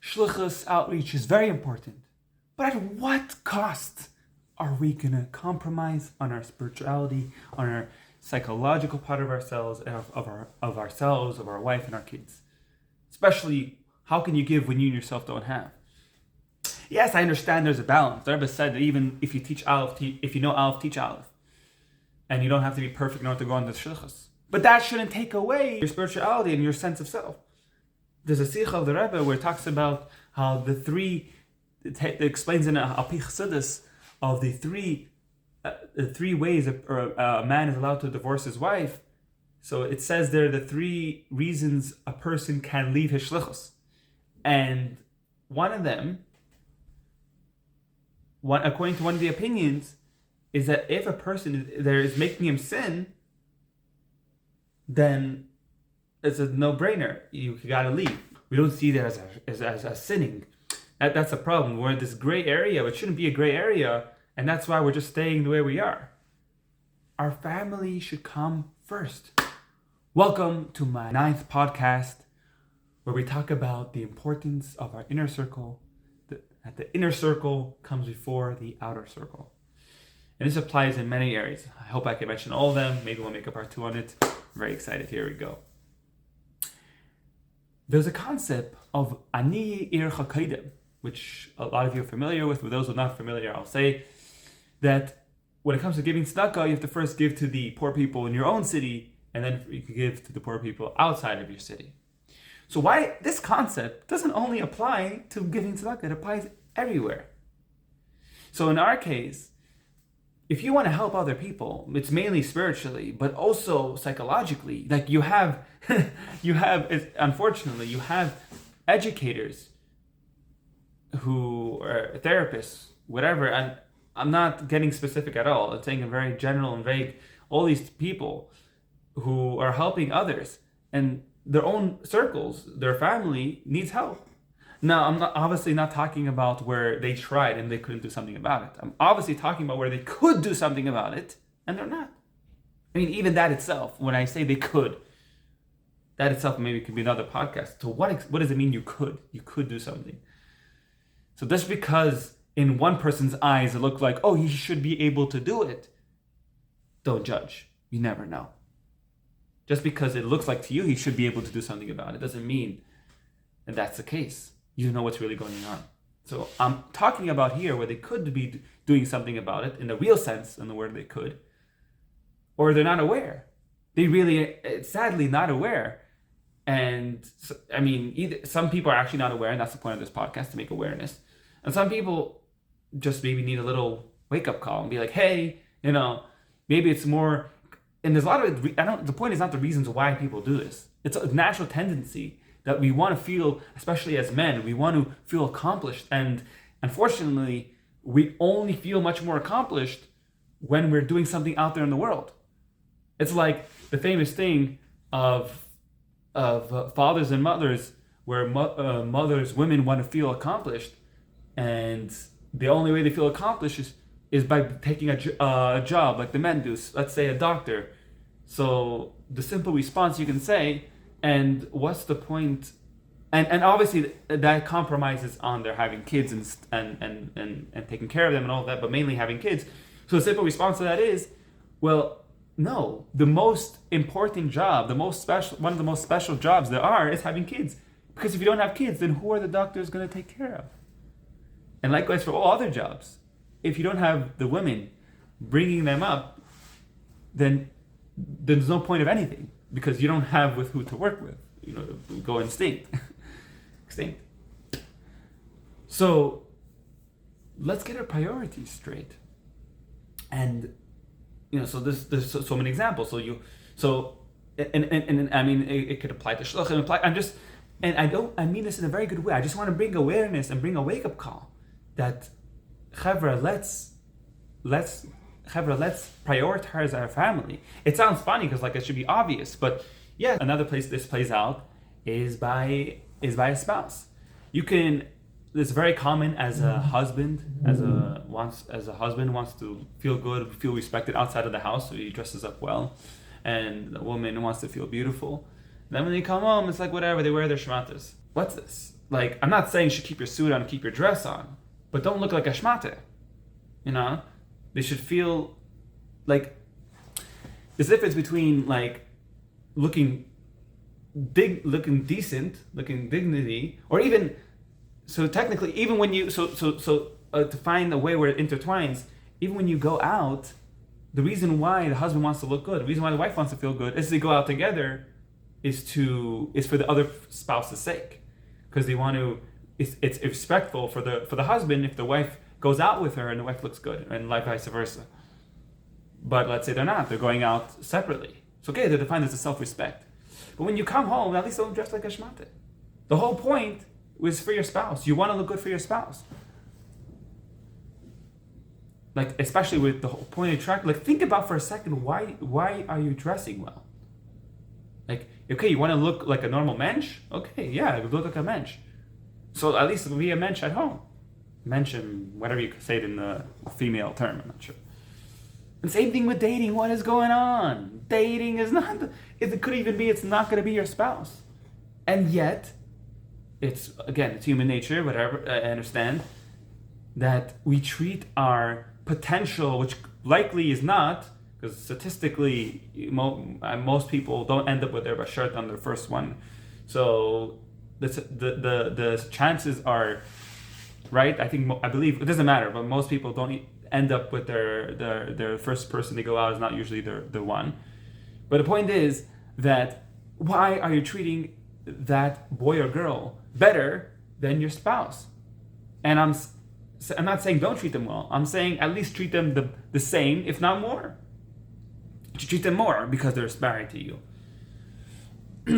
Shlichus outreach is very important. But at what cost are we going to compromise on our spirituality, on our psychological part of ourselves, of ourselves, of our wife and our kids? Especially, how can you give when you yourself don't have? Yes, I understand there's a balance. The Rebbe said that even if you teach Aleph, if you know Aleph, teach Aleph. And you don't have to be perfect in order to go on the Shlichus. But that shouldn't take away your spirituality and your sense of self. There's a Sikha of the Rebbe where it talks about how the three, it explains in Alpi Chassidus, of the three ways a man is allowed to divorce his wife. So it says there the three reasons a person can leave his Shlichus. And one of them, according to one of the opinions, is that if a person is making him sin, then it's a no-brainer. You gotta leave. We don't see that as sinning. That's a problem. We're in this gray area, which shouldn't be a gray area, and that's why we're just staying the way we are. Our family should come first. Welcome to my 9th podcast, where we talk about the importance of our inner circle. That the inner circle comes before the outer circle. And this applies in many areas. I hope I can mention all of them. Maybe we'll make a part 2 on it. I'm very excited. Here we go. There's a concept of Ani Ir Chakadim, which a lot of you are familiar with. For those who are not familiar, I'll say that when it comes to giving tzedakah, you have to first give to the poor people in your own city, and then you can give to the poor people outside of your city. So why this concept doesn't only apply to giving tzedakah, it applies everywhere. So in our case, if you want to help other people, it's mainly spiritually, but also psychologically. Like unfortunately, you have educators who are therapists, whatever, and I'm not getting specific at all. I'm saying in very general and vague, all these people who are helping others and their own circles, their family needs help. Now, I'm obviously not talking about where they tried and they couldn't do something about it. I'm obviously talking about where they could do something about it and they're not. I mean, even that itself, when I say they could, that itself maybe could be another podcast. So what does it mean you could? You could do something. So just because in one person's eyes it looked like, oh, he should be able to do it, don't judge. You never know. Just because it looks like to you he should be able to do something about it doesn't mean that that's the case. You don't know what's really going on. So I'm talking about here where they could be doing something about it in the real sense, in the word they could, or they're not aware. They really, sadly, not aware. And I mean, either some people are actually not aware, and that's the point of this podcast, to make awareness. And some people just maybe need a little wake-up call and be like, hey, maybe it's more. And there's a lot of the point is not the reasons why people do this. It's a natural tendency that we want to feel, especially as men, we want to feel accomplished. And unfortunately, we only feel much more accomplished when we're doing something out there in the world. It's like the famous thing of fathers and mothers, where women want to feel accomplished. And the only way they feel accomplished is by taking a job like the men do. Let's say a doctor. So the simple response you can say, and what's the point? And obviously that compromises on their having kids and taking care of them and all that, but mainly having kids. So the simple response to that is, well, no. The most important job, one of the most special jobs there are, is having kids. Because if you don't have kids, then who are the doctors going to take care of? And likewise for all other jobs. If you don't have the women bringing them up, then there's no point of anything, because you don't have with who to work with. Go extinct. So let's get our priorities straight. And so there's so many examples. I mean, it could apply to shluchim. I mean this in a very good way. I just want to bring awareness and bring a wake up call that Chevra, let's prioritize our family. It sounds funny because it should be obvious, but yeah, another place this plays out is by a spouse. It's very common as a husband, as a husband wants to feel good, feel respected outside of the house, so he dresses up well, and the woman wants to feel beautiful. And then when they come home, it's like whatever, they wear their shmatas. What's this? like, I'm not saying you should keep your suit on and keep your dress on, but don't look like a shmate. You know? They should feel like there's a difference between like looking decent, looking dignity, or even so technically, even when you to find a way where it intertwines, even when you go out, the reason why the husband wants to look good, the reason why the wife wants to feel good, is they go out together, is for the other spouse's sake, because they want to. It's respectful for the husband if the wife goes out with her and the wife looks good, and vice versa. But let's say they're going out separately. It's okay, they're defined as a self-respect. But when you come home, at least don't dress like a shmate. The whole point was for your spouse. You want to look good for your spouse. Like, especially with the whole point of track, like, think about for a second, why are you dressing well? Like, okay, you want to look like a normal mensch? Okay, yeah, look like a mensch. So at least be a mensch at home. Mensch, whatever you could say it in the female term, I'm not sure. And same thing with dating. What is going on? Dating is not, it could even be it's not going to be your spouse. And yet, it's human nature, whatever, I understand, that we treat our potential, which likely is not, because statistically, most people don't end up with their shirt on their first one. So the chances are, right? I believe, it doesn't matter, but most people don't end up with their first person they go out is not usually the one. But the point is that why are you treating that boy or girl better than your spouse? And I'm not saying don't treat them well. I'm saying at least treat them the same, if not more. You treat them more because they're married to you.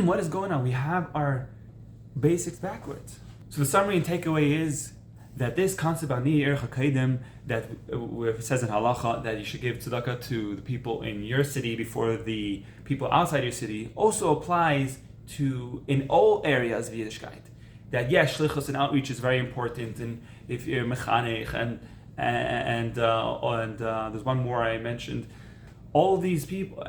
What is going on? We have our basics backwards. So the summary and takeaway is that this concept of Ani Erech HaKeidim, that it says in Halocha that you should give tzedokah to the people in your city before the people outside your city, also applies to in all areas of Yiddishkeit. That yes, Shlichus and outreach is very important, and if you're mechanech and there's one more I mentioned, all these people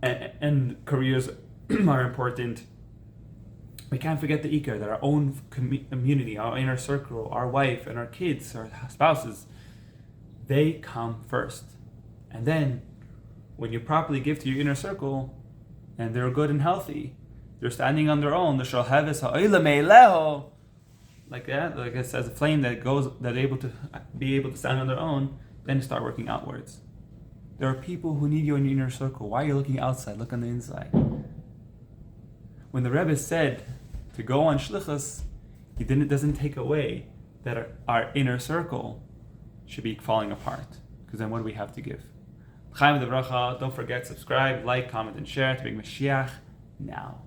and careers are important. We can't forget the ikar, that our own community, our inner circle, our wife and our kids, our spouses, they come first. And then, when you properly give to your inner circle, and they're good and healthy, they're standing on their own, the shalheves ha'olam eileho, like that, like it says, a flame that able to be able to stand on their own, then start working outwards. There are people who need you in your inner circle. Why are you looking outside? Look on the inside. When the Rebbe said to go on Shlichus, it doesn't take away that our inner circle should be falling apart. Because then what do we have to give? Chaim Devracha, don't forget, subscribe, like, comment, and share to make Mashiach now.